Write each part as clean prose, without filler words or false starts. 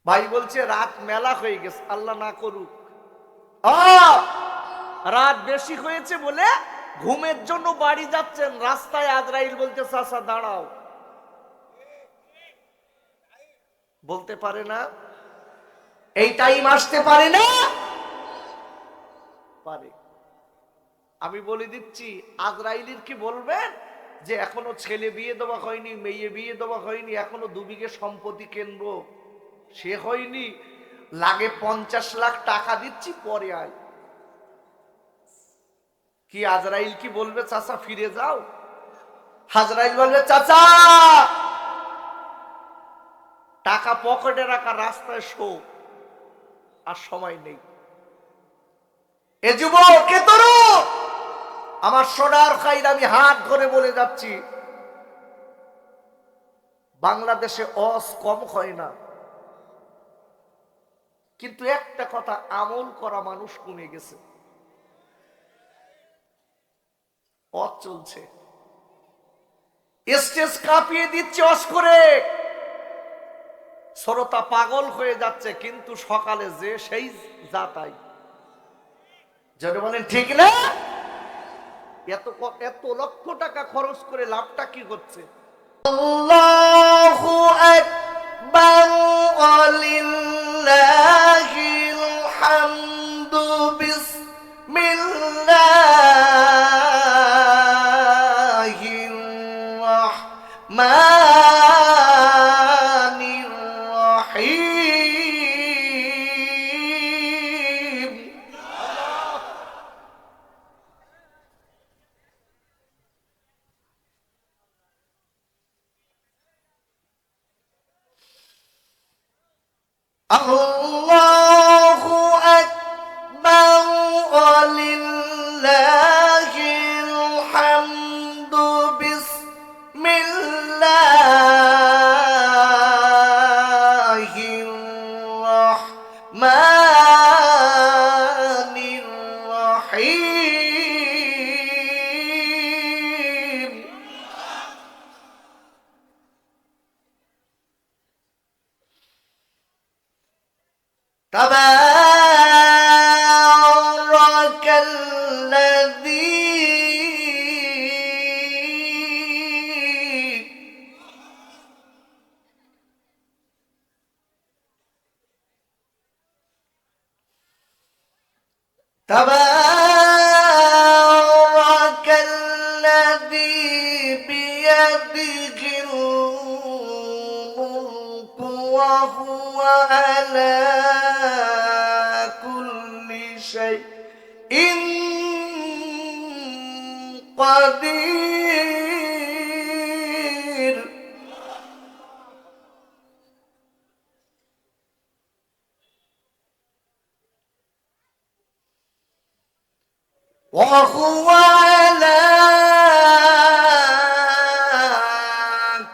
ভাই বলছে রাত মেলা হয়ে গেছে, আল্লাহ না করুক। রাত বেশি হয়েছে বলে ঘুমের জন্য বাড়ি যাচ্ছেন, রাস্তায় আজরাইল বলতে চাচা দাঁড়াও। বলতে পারে না এই টাইম আসতে পারে না? পারে। আমি বলে দিচ্ছি, আজরাইলের কি বলবেন যে এখনো ছেলে বিয়ে দেওয়া হয়নি, মেয়ে বিয়ে দেওয়া হয়নি, এখনো 2 বিঘে সম্পত্তি কেনবো, সে হয়নি, লাগে 50 লাখ টাকা দিচ্ছি পরে আয়। কি আজরাইল কি বলবে চাচা ফিরে যাও? আজরাইল বলবে চাচা টাকা পকেটে রাখা, রাস্তায় শো, আর সময় নেই। এ যুবক, কে তরু, আমার সোনার খাইর, আমি হাত ধরে বলে যাচ্ছি, বাংলাদেশে অস কম হয় না, কিন্তু একটা কথা, আমল করা মানুষ কমে গেছে। অস চলছে, স্টেজ কাঁপিয়ে দিচ্ছে অস করে, শ্রোতা পাগল হয়ে যাচ্ছে, কিন্তু সকালে যে সেই যা তাই। যদি বলেন ঠিক না? এত এত লক্ষ টাকা খরচ করে লাভটা কি হচ্ছে? আল্লাহু আকবার, ওয়ালিল্লাহিল হামদু, বিসমিল্লাহির রাহমানির রহিম। আল্লাহু আকবার, ওয়ালিল্লাহিল হামদু, বিসমিল্লাহির রাহমানির রহিম। تبارك الذي بيده الملك وهو على كل شيء قدير. وهو على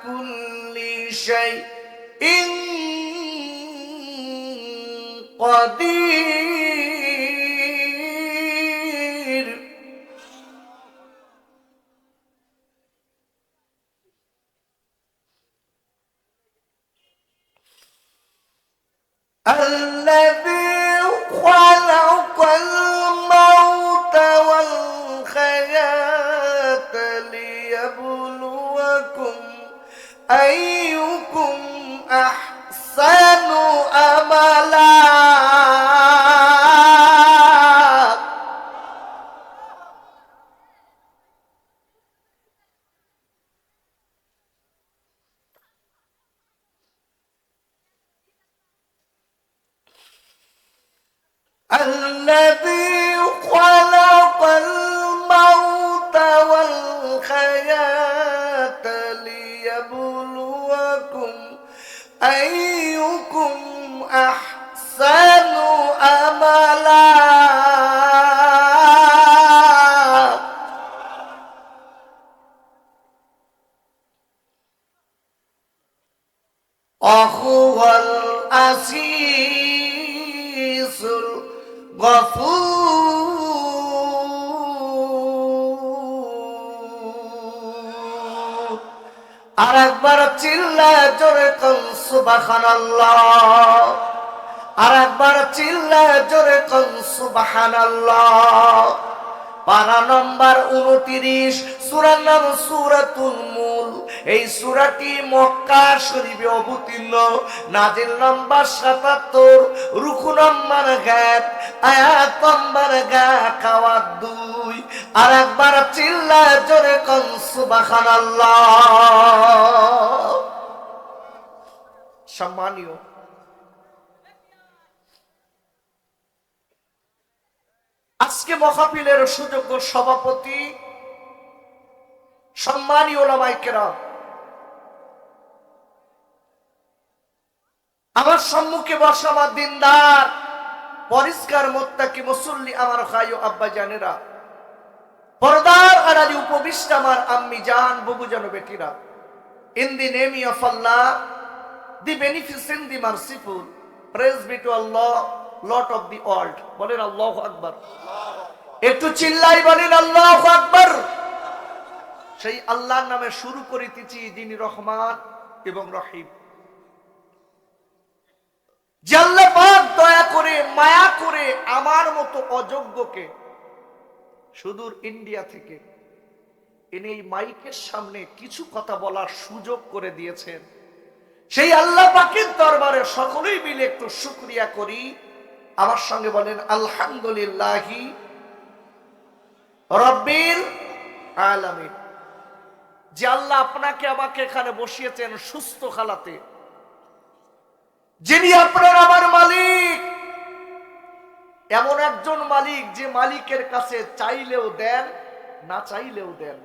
كل شيء قدير. الذي خلق الموت والحياة ليبلوكم أيكم أحسن عملا. الذي خلق الموت والحياة ليبلوكم أيكم أحسن عملا. وهو العزيز الغفور. আরেকবার চিল্লা জোরে কোন সুবহানাল্লাহ। চিল্লায় জোরে কোন সুবহানাল্লাহ। পারা নম্বর 29, সূরার নাম সূরাতুল মুল। এই সূরাটি মক্কা শরীফে অবতীর্ণ, নাজিল নম্বর 77, রুকু নম্বর 1, আয়াত নম্বর 2। আর একবার চিল্লায় জোরে কোন সুবহানাল্লাহ। সম্মানীয় আজকে মাহফিলের সুযোগ্য সভাপতি, সম্মানীয় উলামায়ে কেরাম, আমার সম্মুখে বসা আমার দিনদার পরিষ্কার মুত্তাকি মুসল্লি আমার ভাই ও আব্বা জানেরা, পর্দার আড়ালে উপবিষ্ট আমার আম্মি জান, বুবু জান, বেটিরা, in the name of Allah, the beneficent, the merciful, praise be to Allah, Lord of the world. বলেন আল্লাহু আকবার। একটু চিল্লাই বলেন আল্লাহু আকবার। সেই আল্লাহর নামে শুরু করিতেছি, যিনি রহমান এবং রহিম। যে আল্লাহ পাক দয়া করে মায়া করে আমার মতো অযোগ্যকে সুদূর ইন্ডিয়া থেকে এনে এই মাইকের সামনে কিছু কথা বলার সুযোগ করে দিয়েছেন, সেই আল্লাহ পাকের দরবারে সকলেই মিলে একটু শুকরিয়া করি। আমার সঙ্গে বলেন আলহামদুলিল্লাহি রাব্বিল আলামিন। যে আল্লাহ আপনাকে আমাকে এখানে বসিয়েছেন সুস্থ খালাতে, যিনি আপনার আমার মালিক, এমন একজন মালিক যে মালিকের কাছে চাইলেও দেন, না চাইলেও দেন।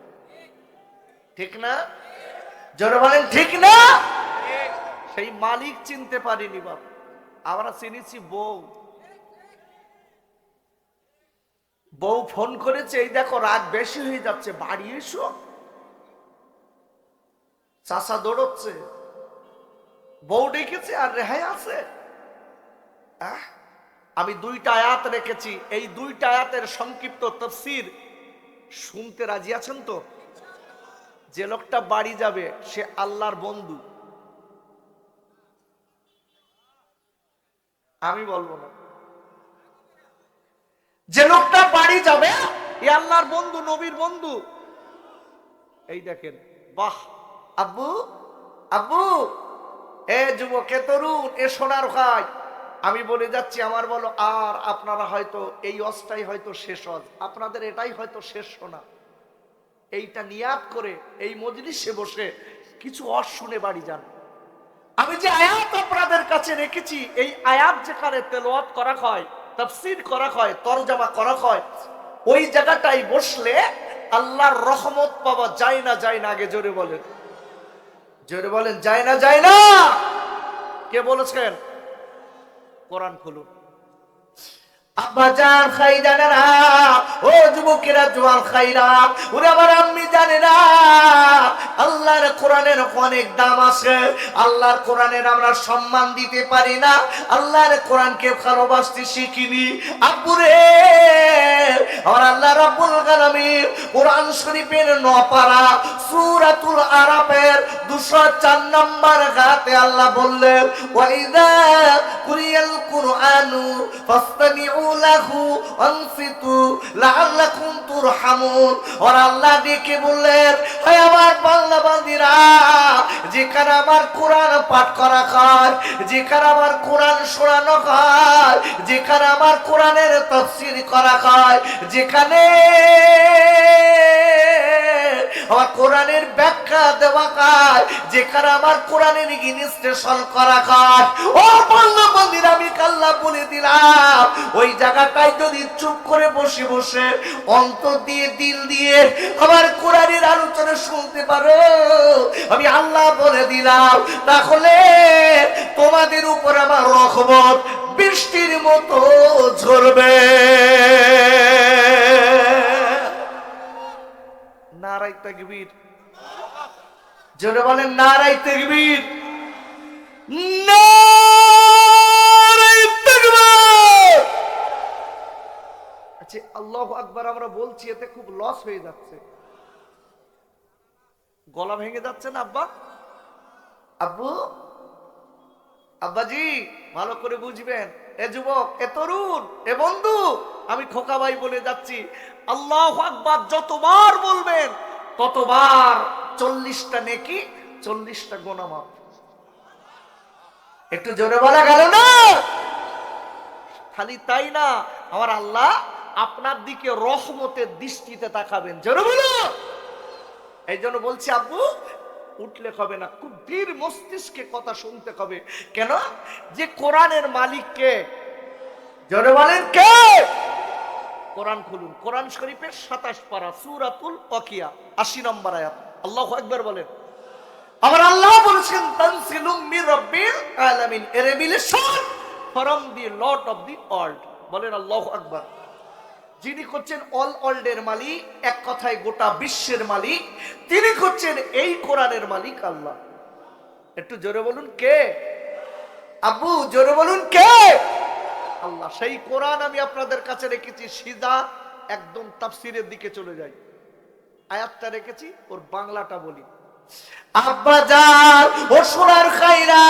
ঠিক না? জোরে বলেন ঠিক না? সেই মালিক চিনতে পারিনি বাপ, আমরা চিনেছি বউ। বউ ফোন করেছে, এই দেখো রাত বেশি হয়ে যাচ্ছে, বাড়ি এসো। চাচা দৌড়চ্ছে, বউ ডেকেছে আর রেহাই আছে। আমি 2টা আয়াত রেখেছি, এই 2টা আয়াতের সংক্ষিপ্ত তাফসীর শুনতে রাজি আছেন তো? যে লোকটা বাড়ি যাবে সে আল্লাহর বন্ধু, আমি বলবো না। যে লোকটা বাড়ি যাবে এ আল্লাহর বন্ধু, নবীর বন্ধু। এই দেখেন, বাহ আব্বু, আব্বু, এ যুবক, এ তরুণ, এ সোনার ভাই, আমি বলে যাচ্ছি আমার বলো। আর আপনারা হয়তো এই অস্থায়ী হয়তো শেষ হজ, আপনাদের এটাই হয়তো শেষ শোনা। এইটা নিয়াত করে এই মজলিসে বসে কিছু অস শুনে বাড়ি যান। আমি যে আয়াত আপনাদের কাছে রেখেছি, এই আয়াত যেখানে তেলাওয়াত করা হয়, তাফসীর করা হয়, তরজমা করা হয়, ওই জায়গাটাই বসলে আল্লাহর রহমত পাওয়া যায় না, যায় না? আগে জোরে বলেন, জোরে বলেন, যায় না, যায় না? কে বলেছেন? কোরআন খুলুন। আব্বাজান খাই জানেরা, ও যুবকেরা, জোয়ান খাইরা, ওরে আমার আম্মি জানেরা, আল্লাহর কোরআনের অনেক দাম আছে। আল্লাহর কোরআনের আমরা সম্মান দিতে পারি না, আল্লাহর কোরআনকে ভালোবাসতে শিখিনি। আব্বুরে, আমার আল্লাহ রাব্বুল আলামিন কোরআন শরীফের 9 পারা সূরাতুল আরাফের 204 নম্বর আয়াতে আল্লাহ বললেন, ওয়াইদা কুরিয়াল কুরআনু ফাসতামিউ লাহু ওয়ানসিতু লাআল্লাকুম তুরহামুন। আর আল্লাহ ডেকে বললেন, হে আমার বান্দা বান্দীরা, যেখানে আমার কোরআন পাঠ করা হয়, যেখানে আমার কোরআন শোনানো হয়, যেখানে আমার কোরআনের তাফসীর করা হয়, যেখানে আমার কোরআনের ব্যাখ্যা দেওয়া হয়, যেখানে আমার কোরআনের ইনস্টেশন করা হয়, ও বান্দা বান্দীরা, আমি আল্লাহ বলে দিলাম, ওই জায়গাটায় যদি চুপ করে বসে বসে অন্তর দিয়ে, দিল দিয়ে আমার কোরআনের আলোচনা শুনতে পারো, আমি আল্লাহ বলে দিলাম, তাহলে তোমাদের উপর আমার রহমত বৃষ্টির মতো ঝরবে। নারায়ে তাকবীর, জোরে বলেন নারায়ে তাকবীর, নারায়ে তাকবীর। আচ্ছা, আল্লাহু আকবার আমরা বলছি, এতে খুব লস হয়ে যাচ্ছে, গলা ভেঙে যাচ্ছে না? আব্বা, আব্বু, আব্বাজি ভালো করে বুঝবেন, এ যুবক, এ তরুণ, এ বন্ধু, আমি খোকা ভাই বলে যাচ্ছি, আল্লাহু আকবার যতবার বলবেন ততবার 40টা নেকি, 40টা গুনাহ মাফ। একটু জোরে বলা গেল না? খালি তাই না, আমার আল্লাহ আপনার দিকে রহমতের দৃষ্টিতে তাকাবেন। জোরে বলো। এই জন্য বলছি আব্বু, উঠলে হবে না, খুব ধীর মস্তিষ্কে কথা শুনতে হবে। কেন? যে কোরআনের মালিক কে? জোরে বলেন কে? কোরআন খুলুন, কোরআন শরীফের 27 পারা সূরাতুল ওয়াকিয়া 80 নম্বর আয়াত। আল্লাহু আকবার বলেন। আমার আল্লাহ বলেছেন তানজিলুম মির রাব্বিল আলামিন, a revelation from the lord of the world. বলেন আল্লাহু আকবার। যিনি হচ্ছেন অল ওয়ার্ল্ডের মালিক, এক কথায় গোটা বিশ্বের মালিক, তিনি হচ্ছেন এই কোরআনের মালিক আল্লাহ। একটু জোরে বলুন কে? আব্বু জোরে বলুন কে? আল্লাহ। সেই কোরআন আমি আপনাদের কাছে রেখেছি, সিধা একদম তাফসীরের দিকে চলে যাই। আয়াতটা রেখেছি, ওর বাংলাটা বলি। আব্বাজান ও সোনার খাইরা,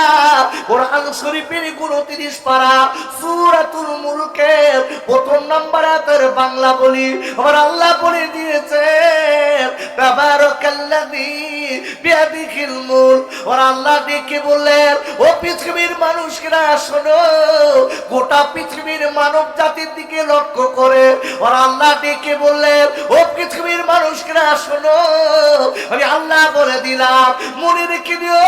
কোরআন শরীফের 29 পারা সূরাতুল মুলকের 1 নম্বর আয়াতের বাংলা বলি। আমার আল্লাহ বলে দিয়েছেন তাবারাকাল্লাযী বিয়াদিহিল মুলক। আর আল্লাহ ডেকে বললেন, ও পৃথিবীর মানুষরা শোনো, গোটা পৃথিবীর মানব জাতির দিকে লক্ষ্য করে আর আল্লাহ ডেকে বললেন, ও পৃথিবীর মানুষরা শোনো, আমি আল্লাহ বলে দিলাম, মনে রেখে দিও,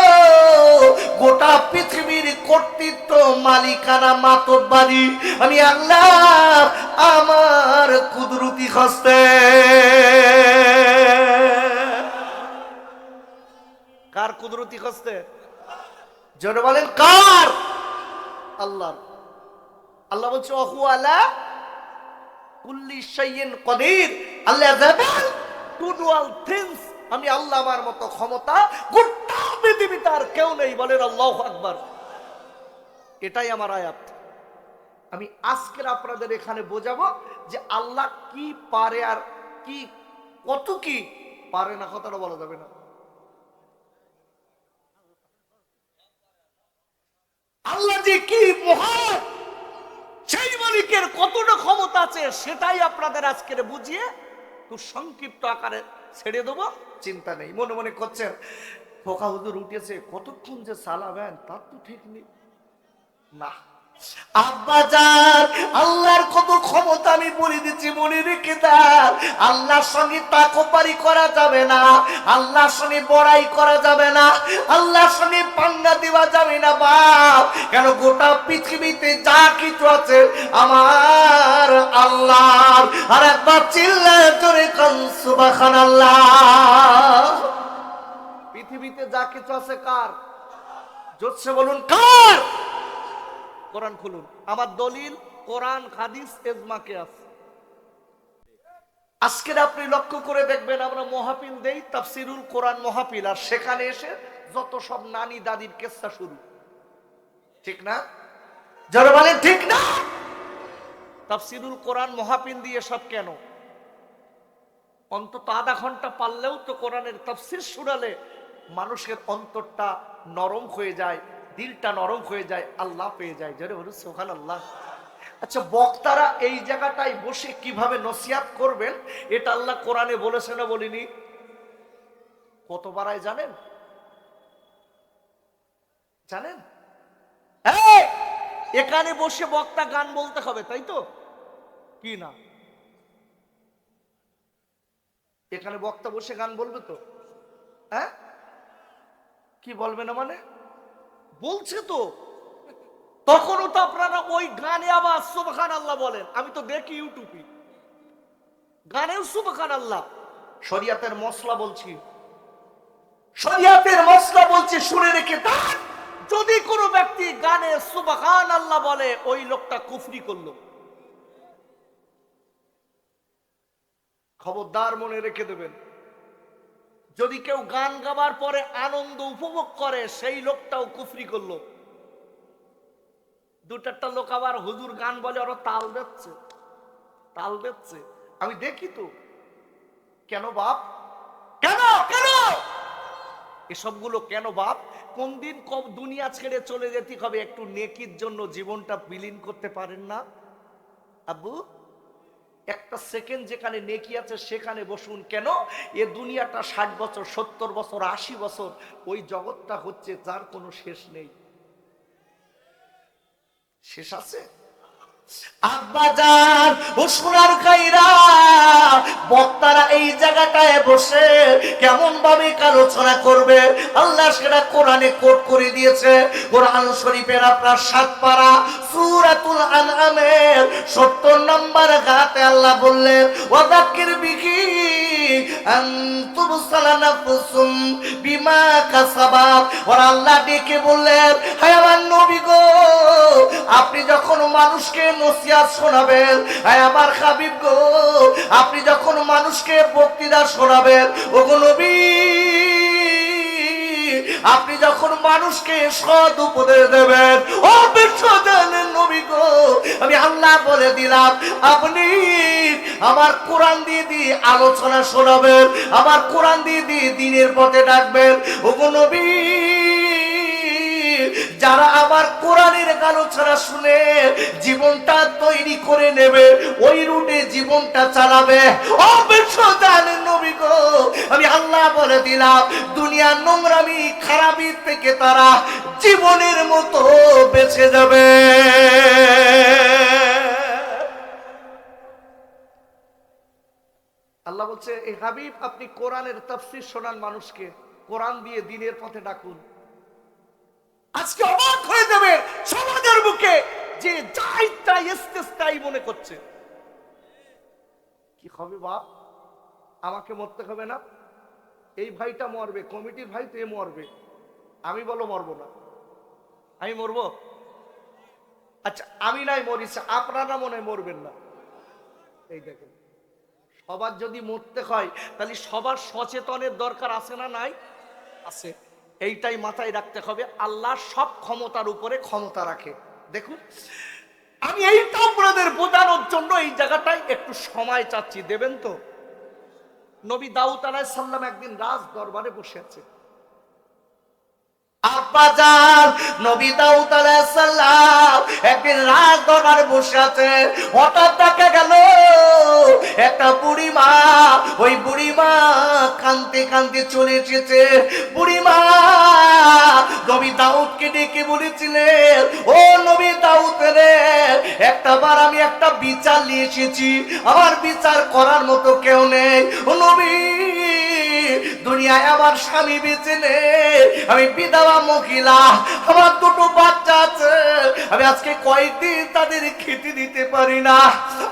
গোটা পৃথিবীর কর্তৃত্ব, মালিকানা, মাতব্বারি আমি আল্লাহ আমার কুদরতি হস্তে। কার কুদরতি হস্তে? জোরে বলেন কার? আল্লাহ। আল্লাহ বলছে ওহু আলা কুল্লি শাইইন কাদির, আল্লাহ জাবাল টু ডু অল থিংস। আমি আল্লাহ, আমার মতো ক্ষমতা গোটা পৃথিবীতে আর কেউ নেই। বলেন আল্লাহু আকবার। এটাই আমার আয়াত। আমি আজকের আপনাদের এখানে বোঝাবো যে আল্লাহ কি পারে আর কি কত কি পারে না, কথাটা বলা যাবে না। আল্লাহ যে কি মহান, সেই মালিকের কতটা ক্ষমতা আছে, সেটাই আপনাদের আজকের বুঝিয়ে খুব সংক্ষিপ্ত আকারে ছেড়ে দেবো। চিন্তা নেই। মনে মনে করছেন খোকা হুজুর উঠেছে, কতক্ষণ যে চালাবেন তার তো ঠিক নেই। না আব্বাজান, আল্লাহর কত ক্ষমতা আমি বলে দিচ্ছি, মনে রেখে দাও। আল্লাহর সঙ্গে তাকওয়ারি করা যাবে না, আল্লাহর সঙ্গে বড়াই করা যাবে না, আল্লাহর সঙ্গে পাঙ্গা দেওয়া যাবে না বাপ। কেন? গোটা পৃথিবীতে যা কিছু আছে আমার আল্লাহর। আর একবার চিল্লায় জোরে কোন সুবহানাল্লাহ। পৃথিবীতে যা কিছু আছে কার? জোরসে বলুন কার? কোরআন খুলুন, আমার দলিল কোরআন, হাদিস, ইজমা, কিয়াস। আজকে আপনি লক্ষ্য করে দেখবেন, আমরা মাহফিল দেই তাফসিরুল কোরআন মাহফিল, আর সেখানে এসে যত সব নানি দাদির কিস্সা শুরু। ঠিক না? যারা বলেন ঠিক না? তাফসিরুল কোরআন মাহফিল দিয়ে সব কেন? অন্তত আধা ঘন্টা পারলেও তো কোরআনের তাফসির শুনালে মানুষের অন্তরটা নরম হয়ে যায়, দিলটা নরম হয়ে যায়, আল্লাহ পেয়ে যায়। জোরে বলুন সুবহানাল্লাহ। আচ্ছা, বক্তারা এই জায়গাটায় বসে কিভাবে নসিহত করবেন, এটা আল্লাহ কোরআনে বলেছে না বলিনি? কত বারায় জানেন? জানেন? এখানে বসে বক্তা গান বলতে হবে, তাই তো? কি না? এখানে বক্তা বসে গান বলবে তো? হ্যাঁ, কি বলবে না মানে? বলছে তো। তখনও তো আপনারা ওই গানে আবার সুবহানাল্লাহ বলেন। আমি তো দেখি ইউটিউবে গানেও সুবহানাল্লাহ। শরিয়াতের মশলা বলছি, শরিয়াতের মশলা বলছি, শুনে রেখে থাক। যদি কোনো ব্যক্তি গানে সুবহানাল্লাহ বলে, ওই লোকটা কুফরি করলো। খবরদার মনে রেখে দেবেন। যদি কেউ গান গাবার পরে আনন্দ উপভোগ করে, সেই লোকটাও কুফরি করলো। দুটারটা লোক আবার হুজুর গান বলে, ওরা তাল দিচ্ছে, তাল দিচ্ছে, আমি দেখি তো। কেন বাপ? কেন কেন এসবগুলো কেন বাপ? কোন দিন কব দুনিয়া ছেড়ে চলে যেতে হবে, একটু নেকির জন্য জীবনটা বিলীন করতে পারেন না আব্বু? একটা সেকেন্ড যেখানে নেকি আছে সেখানে বসুন। কেন? এ দুনিয়াটা 60 বছর, 70 বছর, 80 বছর, ওই জগৎটা হচ্ছে যার কোনো শেষ নেই। শেষ আছে? আব্বাজান ও সোনার খাইরা, বক্তারা এই জায়গাটায় বসে কেমন ভাবে আলোচনা করবে আল্লাহ সেটা কোরআনে কোট করে দিয়েছে। কোরআন শরীফের আপনার 7 পারা সূরাতুল আনআমের 70 নম্বর আয়াতে আল্লাহ বললেন, ওয়াযাক্কির বিহি আন তুবসালা নাফসুম বিমা কাসাবাত। ওর আল্লাহ ডেকে বললেন, হে আমার নবী গো, আপনি যখন মানুষকে নসিহত শোনাবেন, হে আমার হাবিব গো, আপনি যখন মানুষকে বক্তৃতা শোনাবেন, ওগো নবী, আপনি যখন মানুষকে সৎ উপদেশ দেবেন, ও বিশ্বজানের নবী গো, আমি আল্লাহ বলে দিলাম, আপনি আমার কোরআন দিয়ে আলোচনা শোনাবেন, আমার কোরআন দিয়ে দ্বীনের পথে ডাকবেন। ওগো নবী, যারা আমার কোরআনের আলোচনা শুনে জীবনটা তৈরি করে নেবে, ওই রুটে জীবনটা চালাবে, ও বিশ্বজানের নবী গো, আমি আল্লাহ বলে দিলাম, দুনিয়ার নোংরামি খারাপি থেকে তারা জীবনের মতো বেঁচে যাবে। আল্লাহ বলছে, এই হাবিব আপনি কোরআনের তাফসীর শোনান মানুষকে, কোরআন দিয়ে দ্বীনের পথে ডাকুন। আজকে অবাক হয়ে যাবে সমাজের বুকে যে যাই তাই ইস্তেস্তাই মনে করছে। কি হবে বাপ? আমাকে মরতে হবে না? এই ভাইটা মরবে, কমিটির ভাই তো এ মরবে, আমি বলো মরবো না? আমি মরবো? আচ্ছা আমি নাই মরিছে, আপনারা মনে হয় মরবেন না। এই দেখেন, সবার যদি মরতে হয় তাহলে সবার সচেতনের দরকার আছে না নাই? আছে। এইটাই মাথায় রাখতে হবে, আল্লাহ সব ক্ষমতার উপরে ক্ষমতা রাখে। দেখুন, আমি এইটা আপনাদের বোঝানোর জন্য এই জায়গাটায় একটু সময় চাচ্ছি, দেবেন তো? নবী দাউদ আলাইহিস সালাম একদিন রাজ দরবারে বসে আছে। আব্বাজান নবী দাউদ আলাইহিস সালাম একদিন রাজ দরবারে বসে আছে। হঠাৎ দেখা গেল একটা বুড়ি মা, ওই বুড়ি মা কাঁদতে কাঁদতে চলে এসেছে। বুড়ি মা নবী দাউদকে ডেকে বলেছিলেন, ও নবী দাউদ রে, একটা বার আমি একটা বিচার নিয়ে এসেছি, আমার বিচার করার মতো কেউ নেই। ও নবী, দুনিয়ায় আমার স্বামী বেঁচে নেই, আমি বিধবা মহিলা, আমার 2টো বাচ্চা আছে, আমি আজকে কয়েকদিন তাদের খেতে দিতে পারি না,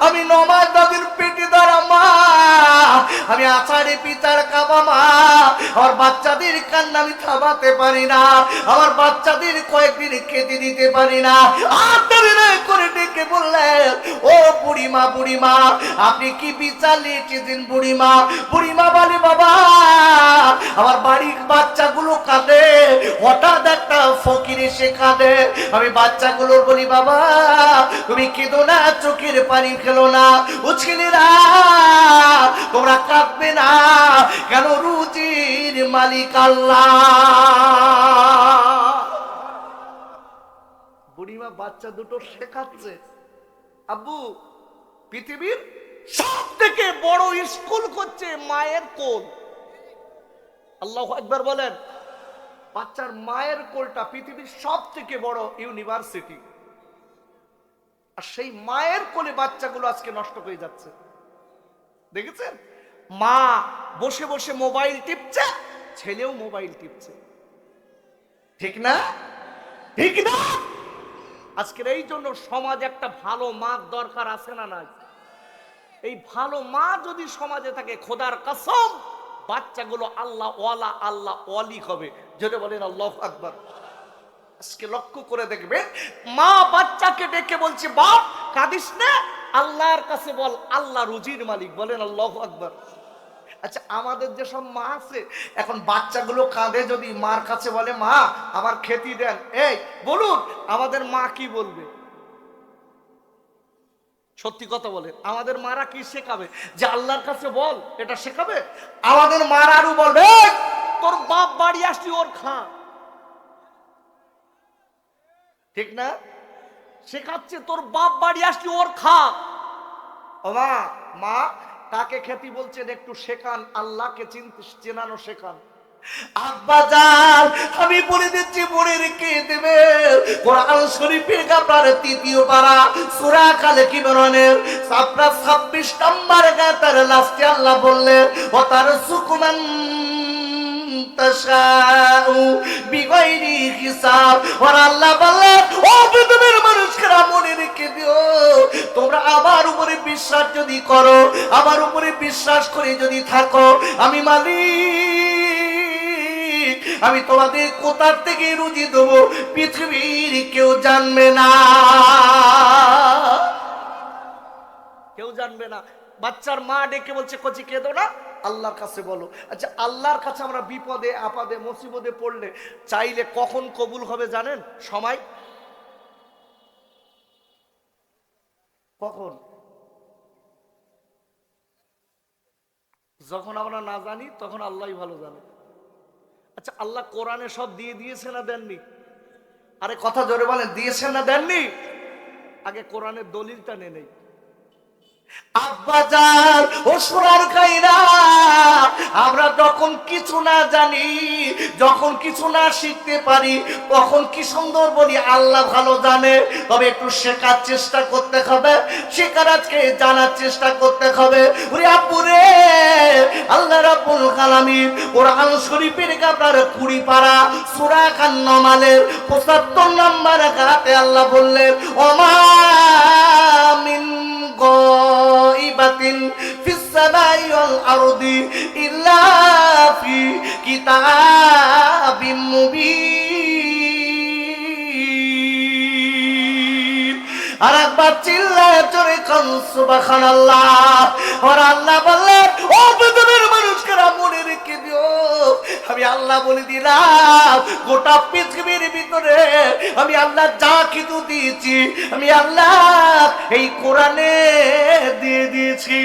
আমি 9 মাস তাদের পেটে ধরা মা, আমি আচারে পিতার কাবা মা, আমার বাচ্চাদের কান্না আমি থামাতে পারি না, আমার বাচ্চাদের কয়েকদিন খেতে দিতে পারি না। আর করে ডেকে বললেন, ও বুড়িমা, বুড়িমা আপনি কি বিচার নিয়েছেন? বুড়িমা, বুড়িমা বলে, বাবা আমার বাড়ির বাচ্চাগুলো কাঁদে, হঠাৎ একটা ফকির এসে কাঁদে, আমি বাচ্চাগুলোর বলি, বাবা তুমি কেঁদো না, চোখের পানি খেলো না, ও ছেলেরা তোমরা কাঁদবে না কেন? রুজির মালিক আল্লাহ। বুড়িমা বাচ্চা দুটো শেখাচ্ছে, আব্বু পৃথিবীর সব থেকে বড় স্কুল করছে মায়ের কোল। আল্লাহু আকবার বলেন। বাচ্চার মায়ের কোলটা পৃথিবীর সব থেকে বড় ইউনিভার্সিটি, আর সেই মায়ের কোলে বাচ্চাগুলো আজকে নষ্ট হয়ে যাচ্ছে। দেখেছেন, মা বসে বসে মোবাইল টিপছে, ছেলেও মোবাইল টিপছে, ঠিক না? ঠিক না? আজকের এই জন্য সমাজে একটা ভালো মার দরকার আছে না নাই? এই ভালো মা যদি সমাজে থাকে, খোদার কসম বাচ্চাগুলো আল্লাহ ওয়ালা, আল্লাহ ওয়ালি হবে। যেটা বলেন আল্লাহু আকবার। আজকে লক্ষ্য করে দেখবে, মা বাচ্চাকে ডেকে বলছে, বাপ কাঁদিস না, আল্লাহর কাছে বল, আল্লাহ রুজির মালিক। বলেন আল্লাহু আকবার। আচ্ছা, আমাদের যেসব মা আছে, এখন বাচ্চাগুলো কাঁদে, যদি মার কাছে বলে, মা আমার খেতে দেন, এই বলুন আমাদের মা কি বলবে? সত্যি কথা বলে, আমাদের মারা কি শেখাবে? যে আল্লাহর কাছে বল, এটা শেখাবে? আমাদের মারা আরো বলবে, তোর বাপ বাড়ি আসলি ওর খা, ঠিক না? শেখাচ্ছে তোর বাপ বাড়ি আসলি ওর খা। ও মা, মা কাকে খেতে বলছেন একটু শেখান, আল্লাহকে চেনানো শেখান। আব্বাজান আমি বলে দিচ্ছি, মনে রেখে দেবে, কোরআন শরীফের আপনার ৩য় পারা সূরা কালেক ইমরানের আপনার ২৬ নম্বর গাতার লাস্টে আল্লাহ বললেন ও তার সুকুমান তাশাউ বিগাইরি হিসাব। আর আল্লাহ বললেন ও পৃথিবীর মানুষরা মনে রেখে দিও, তোমরা আমার উপরে বিশ্বাস যদি করো, আমার উপরে বিশ্বাস করে যদি থাকো, আমি মালিক, আমি তোমাদের কোথার থেকে রুজি দেবো পৃথিবীর কেউ জানবে না, কেউ জানবে না। বাচ্চার মা ডেকে বলছে কচি কেঁদো না, আল্লাহর কাছে বলো। আচ্ছা আল্লাহর কাছে আমরা বিপদে আপদে মুসিবতে পড়লে চাইলে কখন কবুল হবে জানেন? সময় কখন? যখন আমরা না জানি তখন আল্লাহই ভালো জানে। আচ্ছা আল্লাহ কোরআনে সব দিয়ে দিয়েছে না দেননি? আরে কথা জোরে বলেন, দিয়েছেন না দেননি? আগে কোরআনের দলিলটা নেই। আব্বাজান ও সোনার কাইরা, আমরা যখন কিছু না জানি, যখন কিছু না শিখতে পারি, তখন কি সুন্দর বলি আল্লাহ ভালো জানে। তবে একটু শেখার চেষ্টা করতে হবে, শেখার আজকে জানার চেষ্টা করতে হবে। ওরে আপুরে, আল্লাহ রাব্বুল আলামিন কোরআন শরীফের আপনার ২০ পারা সূরা আন-নামালের ৭৫ নম্বর আয়াতে আল্লাহ বললেন ওমা মিন গায়বাতিন ফিস সামাই ওয়াল আরদি ইল্লা ফি কিতাবিম মুবিন। আর একবার চিল্লায় জোরে কোন সুবহানাল্লাহ। আর আল্লাহ বললেন ও পৃথিবীর মানুষরা মনে রেখে দিও, আমি আল্লাহ বলে দিলাম গোটা পৃথিবীর ভিতরে আমি আল্লাহ যা কিছু দিয়েছি, আমি আল্লাহ এই কোরআনে দিয়ে দিয়েছি।